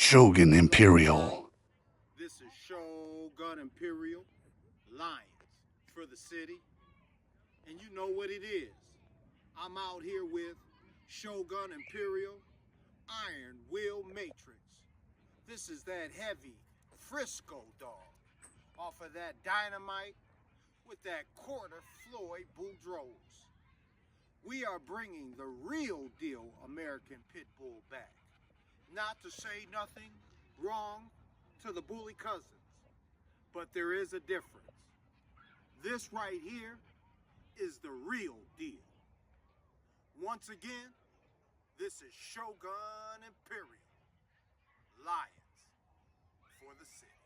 Shogun Imperial. This is Shogun Imperial, Lions for the city. And you know what it is. I'm out here with Shogun Imperial, Iron Will Matrix. This is that heavy Frisco dog off of that dynamite with that quarter Floyd Boudreaux. We are bringing the real deal American Pitbull back. Not to say nothing wrong to the bully cousins, but there is a difference. This right here is the real deal. Once again, this is Shogun Imperial, Lions for the city.